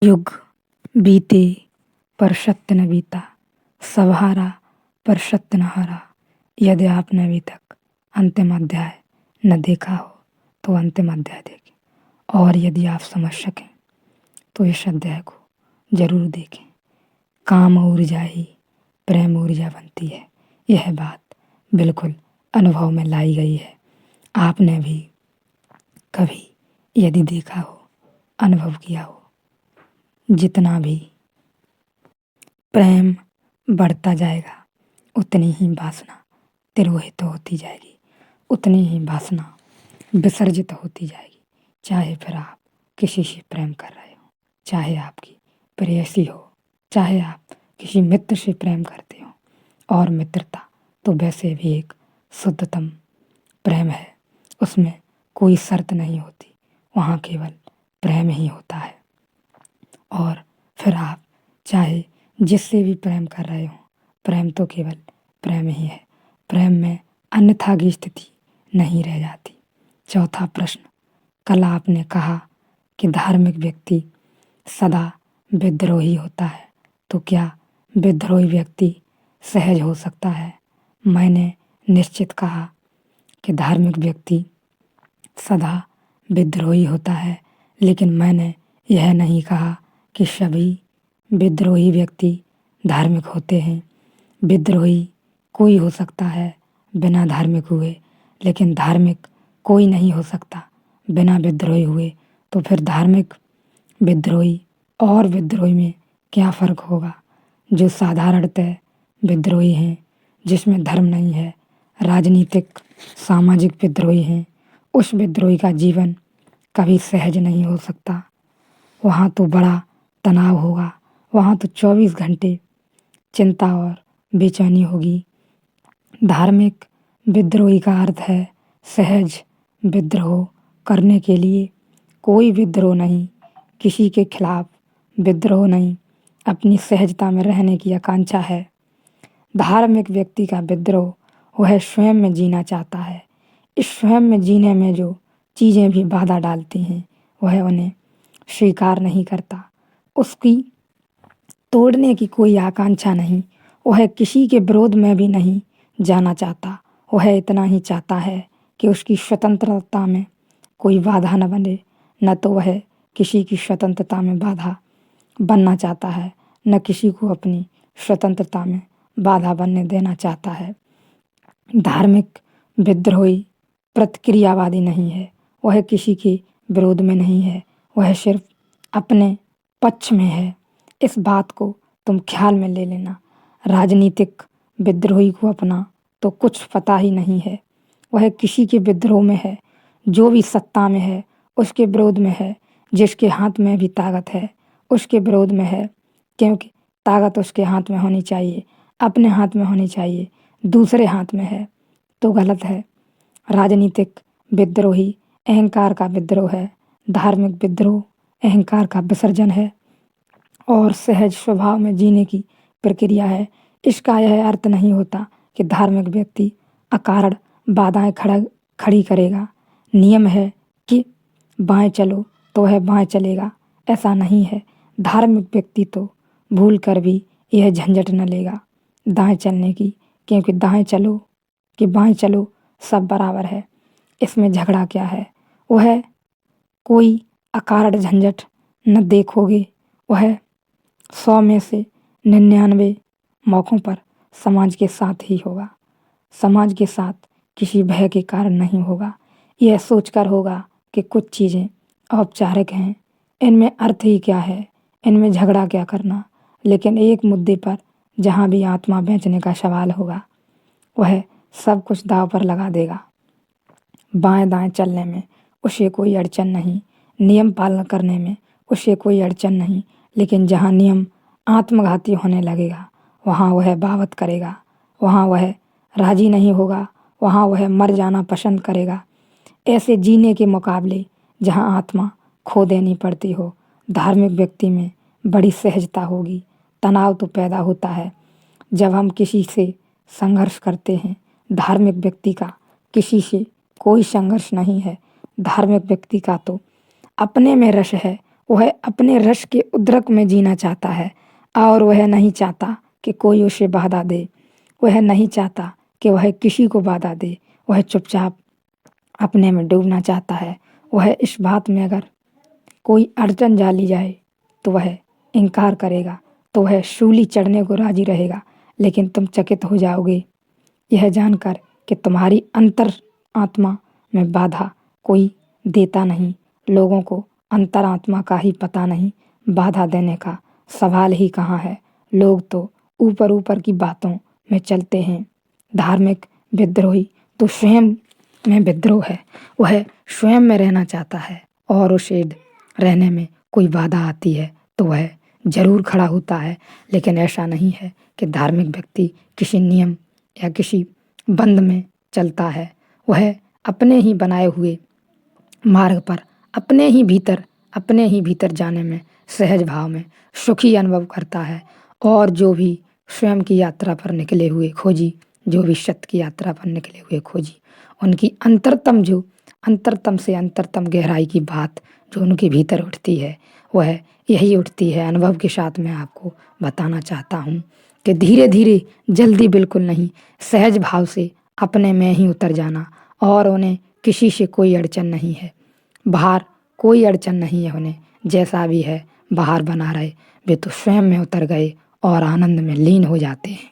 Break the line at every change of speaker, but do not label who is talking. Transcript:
युग बीते पर सत्य न बीता, सब हारा पर सत्य न हारा। यदि आपने अभी तक अंतिम अध्याय न देखा हो तो अंतिम अध्याय देखें, और यदि आप समझ सकें तो इस अध्याय को जरूर देखें। काम ऊर्जा ही प्रेम ऊर्जा बनती है, यह बात बिल्कुल अनुभव में लाई गई है। आपने भी कभी यदि देखा हो, अनुभव किया हो, जितना भी प्रेम बढ़ता जाएगा उतनी ही वासना तिरोहित होती जाएगी, उतनी ही वासना विसर्जित होती जाएगी। चाहे फिर आप किसी से प्रेम कर रहे हो, चाहे आपकी प्रेयसी हो, चाहे आप किसी मित्र से प्रेम करते हो। और मित्रता तो वैसे भी एक शुद्धतम प्रेम है, उसमें कोई शर्त नहीं होती, वहाँ केवल प्रेम ही होता है। और फिर आप चाहे जिससे भी प्रेम कर रहे हो, प्रेम तो केवल प्रेम ही है, प्रेम में अन्यथा की स्थिति नहीं रह जाती। चौथा प्रश्न, कल आपने कहा कि धार्मिक व्यक्ति सदा विद्रोही होता है, तो क्या विद्रोही व्यक्ति सहज हो सकता है? मैंने निश्चित कहा कि धार्मिक व्यक्ति सदा विद्रोही होता है, लेकिन मैंने यह नहीं कहा कि सभी विद्रोही व्यक्ति धार्मिक होते हैं। विद्रोही कोई हो सकता है बिना धार्मिक हुए, लेकिन धार्मिक कोई नहीं हो सकता बिना विद्रोही हुए। तो फिर धार्मिक, विद्रोही और विद्रोही में क्या फ़र्क होगा? जो साधारणतः विद्रोही हैं, जिसमें धर्म नहीं है, राजनीतिक सामाजिक विद्रोही हैं, उस विद्रोही का जीवन कभी सहज नहीं हो सकता। वहाँ तो बड़ा तनाव होगा, वहाँ तो 24 घंटे चिंता और बेचैनी होगी। धार्मिक विद्रोही का अर्थ है सहज विद्रोह करने के लिए, कोई विद्रोह नहीं, किसी के खिलाफ विद्रोह नहीं, अपनी सहजता में रहने की आकांक्षा है। धार्मिक व्यक्ति का विद्रोह वह स्वयं में जीना चाहता है। इस स्वयं में जीने में जो चीज़ें भी बाधा डालती हैं, वह उन्हें स्वीकार नहीं करता। उसकी तोड़ने की कोई आकांक्षा नहीं, वह किसी के विरोध में भी नहीं जाना चाहता। वह इतना ही चाहता है कि उसकी स्वतंत्रता में कोई बाधा न बने, न तो वह किसी की स्वतंत्रता में बाधा बनना चाहता है, न किसी को अपनी स्वतंत्रता में बाधा बनने देना चाहता है। धार्मिक विद्रोही प्रतिक्रियावादी नहीं है, वह किसी के विरोध में नहीं है, वह सिर्फ अपने पक्ष में है। इस बात को तुम ख्याल में ले लेना। राजनीतिक विद्रोही को अपना तो कुछ पता ही नहीं है, वह किसी के विद्रोह में है, जो भी सत्ता में है उसके विरोध में है, जिसके हाथ में भी ताकत है उसके विरोध में है, क्योंकि ताकत उसके हाथ में होनी चाहिए, अपने हाथ में होनी चाहिए, दूसरे हाथ में है तो गलत है। राजनीतिक विद्रोही अहंकार का विद्रोह है, धार्मिक विद्रोह अहंकार का विसर्जन है और सहज स्वभाव में जीने की प्रक्रिया है। इसका यह अर्थ नहीं होता कि धार्मिक व्यक्ति अकारण बाधाएं खड़ी करेगा। नियम है कि बाएं चलो तो वह बाएं चलेगा, ऐसा नहीं है। धार्मिक व्यक्ति तो भूल कर भी यह झंझट न लेगा दाएं चलने की, क्योंकि दाएं चलो कि बाएं चलो सब बराबर है। इसमें झगड़ा क्या है? वह कोई अकारण झंझट न देखोगे, वह 100 में से 99 मौक़ों पर समाज के साथ ही होगा, समाज के साथ किसी भय के कारण नहीं होगा। यह सोचकर होगा कि कुछ चीज़ें औपचारिक हैं, इनमें अर्थ ही क्या है, इनमें झगड़ा क्या करना। लेकिन एक मुद्दे पर जहाँ भी आत्मा बेचने का सवाल होगा, वह सब कुछ दांव पर लगा देगा। बाएं दाएं चलने में उसे कोई अड़चन नहीं, नियम पालन करने में उसे कोई अड़चन नहीं, लेकिन जहाँ नियम आत्मघाती होने लगेगा वहाँ वह बगावत करेगा, वहाँ वह राजी नहीं होगा, वहाँ वह मर जाना पसंद करेगा। ऐसे जीने के मुकाबले जहाँ आत्मा खो देनी पड़ती हो, धार्मिक व्यक्ति में बड़ी सहजता होगी। तनाव तो पैदा होता है जब हम किसी से संघर्ष करते हैं, धार्मिक व्यक्ति का किसी से कोई संघर्ष नहीं है। धार्मिक व्यक्ति का तो अपने में रस है, वह अपने रस के उद्रेक में जीना चाहता है और वह नहीं चाहता कि कोई उसे बाधा दे। वह नहीं चाहता कि वह किसी को बाधा दे। वह चुपचाप अपने में डूबना चाहता है। वह इस बात में अगर कोई अड़चन डाली जाए तो वह इनकार करेगा, तो वह सूली चढ़ने को राजी रहेगा। लेकिन तुम चकित हो जाओगे यह जानकर कि तुम्हारी अंतर आत्मा में बाधा कोई देता नहीं। लोगों को अंतरात्मा का ही पता नहीं, बाधा देने का सवाल ही कहाँ है। लोग तो ऊपर ऊपर की बातों में चलते हैं। धार्मिक विद्रोही तो स्वयं में विद्रोह है। वह स्वयं में रहना चाहता है और उसे रहने में कोई बाधा आती है तो वह जरूर खड़ा होता है। लेकिन ऐसा नहीं है कि धार्मिक व्यक्ति किसी नियम या किसी बंद में चलता है। वह अपने ही बनाए हुए मार्ग पर अपने ही भीतर जाने में सहज भाव में सुखी अनुभव करता है। और जो भी स्वयं की यात्रा पर निकले हुए खोजी, जो भी सत्य की यात्रा पर निकले हुए खोजी, उनकी अंतरतम से अंतरतम गहराई की बात जो उनके भीतर उठती है वह यही उठती है। अनुभव के साथ मैं आपको बताना चाहता हूँ कि धीरे धीरे, जल्दी बिल्कुल नहीं, सहज भाव से अपने में ही उतर जाना। और उन्हें किसी से कोई अड़चन नहीं है, बाहर कोई अड़चन नहीं है। उन्हें जैसा भी है बाहर बना रहे, वे तो स्वयं में उतर गए और आनंद में लीन हो जाते हैं।